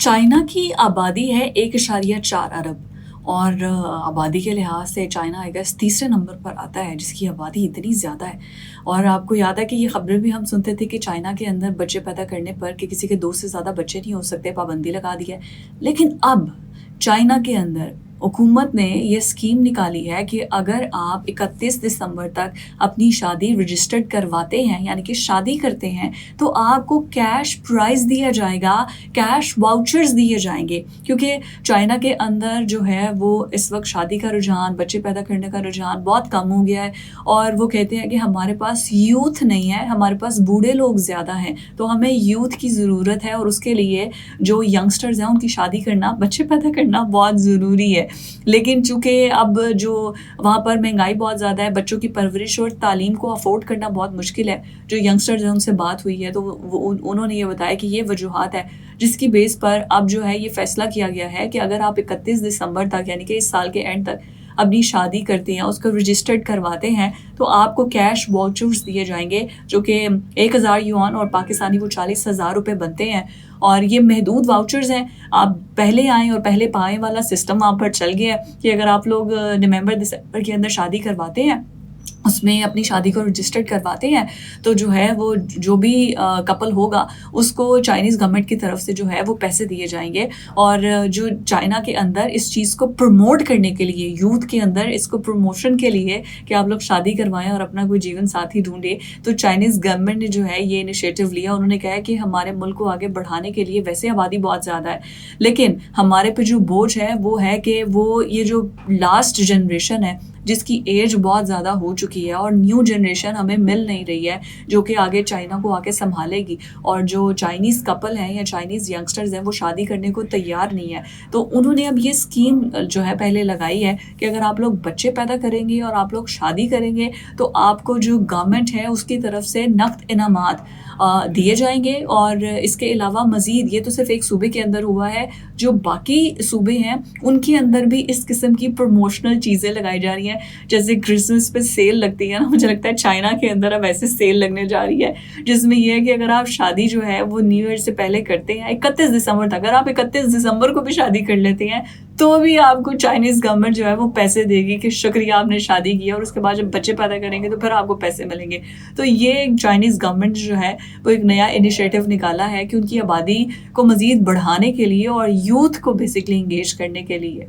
China की आबादी है 1.4 अरब और आबादी के लिहाज से चाइना आई गेस तीसरे नंबर पर आता है जिसकी आबादी इतनी ज़्यादा है। और आपको याद है कि ये खबरें भी हम सुनते थे कि चाइना के अंदर बच्चे पैदा करने पर कि किसी के 2 से ज़्यादा बच्चे नहीं हो सकते, पाबंदी लगा दी है। लेकिन अब चाइना के अंदर हुकूमत ने ये स्कीम निकाली है कि अगर आप 31 दिसंबर तक अपनी शादी रजिस्टर्ड करवाते हैं, यानी कि शादी करते हैं, तो आपको कैश प्राइज़ दिया जाएगा, कैश वाउचर्स दिए जाएंगे। क्योंकि चाइना के अंदर जो है वो इस वक्त शादी का रुझान, बच्चे पैदा करने का रुझान बहुत कम हो गया है और वो कहते हैं कि हमारे पास यूथ नहीं है, हमारे पास बूढ़े लोग ज़्यादा हैं, तो हमें यूथ की ज़रूरत है और उसके लिए जो यंगस्टर्स हैं उनकी शादी करना, बच्चे पैदा करना बहुत ज़रूरी है। लेकिन चूँकि अब जो वहाँ पर महंगाई बहुत ज़्यादा है, बच्चों की परवरिश और तालीम को अफोर्ड करना बहुत मुश्किल है। जो यंगस्टर्स हैं उनसे बात हुई है तो उन्होंने ये बताया कि ये वजूहात है जिसकी बेस पर अब जो है ये फैसला किया गया है कि अगर आप 31 दिसंबर तक यानी कि इस साल के एंड तक अपनी शादी करते हैं, उसको रजिस्टर्ड करवाते हैं, तो आपको कैश वाउचर्स दिए जाएंगे जो कि 1000 युआन और पाकिस्तानी वो 40,000 रुपये बनते हैं। और ये महदूद वाउचर्स हैं, आप पहले आएँ और पहले पाएँ वाला सिस्टम वहाँ पर चल गया है कि अगर आप लोग नवंबर दिसंबर के अंदर शादी करवाते हैं, उसमें अपनी शादी को रजिस्टर्ड करवाते हैं, तो जो है वो जो भी कपल होगा उसको चाइनीज़ गवर्नमेंट की तरफ से जो है वो पैसे दिए जाएंगे। और जो चाइना के अंदर इस चीज़ को प्रमोट करने के लिए, यूथ के अंदर इसको प्रमोशन के लिए कि आप लोग शादी करवाएं और अपना कोई जीवन साथी ढूंढें, तो चाइनीज़ गवर्नमेंट ने जो है ये इनिशिएटिव लिया। उन्होंने कहा है कि हमारे मुल्क को आगे बढ़ाने के लिए, वैसे आबादी बहुत ज़्यादा है लेकिन हमारे पे जो बोझ है वो है कि वो ये जो लास्ट जनरेशन है जिसकी एज बहुत ज़्यादा हो चुकी है और न्यू जनरेशन हमें मिल नहीं रही है जो कि आगे चाइना को आके संभालेगी। और जो चाइनीज़ कपल हैं या चाइनीज़ यंगस्टर्स हैं वो शादी करने को तैयार नहीं है, तो उन्होंने अब ये स्कीम जो है पहले लगाई है कि अगर आप लोग बच्चे पैदा करेंगे और आप लोग शादी करेंगे तो आपको जो गवर्नमेंट है उसकी तरफ से नक़द इनामात दिए जाएंगे। और इसके अलावा मज़ीद ये तो सिर्फ एक सूबे के अंदर हुआ है, जो बाकी सूबे हैं उनके अंदर भी इस किस्म की प्रमोशनल चीज़ें लगाई जा रही हैं। जैसे क्रिसमस पे सेल लगती है ना, मुझे लगता है चाइना के अंदर अब ऐसे सेल लगने जा रही है जिसमें यह है कि अगर आप शादी जो है वो न्यू ईयर से पहले करते हैं 31 दिसंबर तक, अगर आप 31 दिसंबर को भी शादी कर लेते हैं तो भी आपको चाइनीज़ गवर्नमेंट जो है वो पैसे देगी कि शुक्रिया आपने शादी किया, और उसके बाद जब बच्चे पैदा करेंगे तो फिर आपको पैसे मिलेंगे। तो ये चाइनीज़ गवर्नमेंट जो है वो एक नया इनिशिएटिव निकाला है कि उनकी आबादी को मज़ीद बढ़ाने के लिए और यूथ को बेसिकली इंगेज करने के लिए।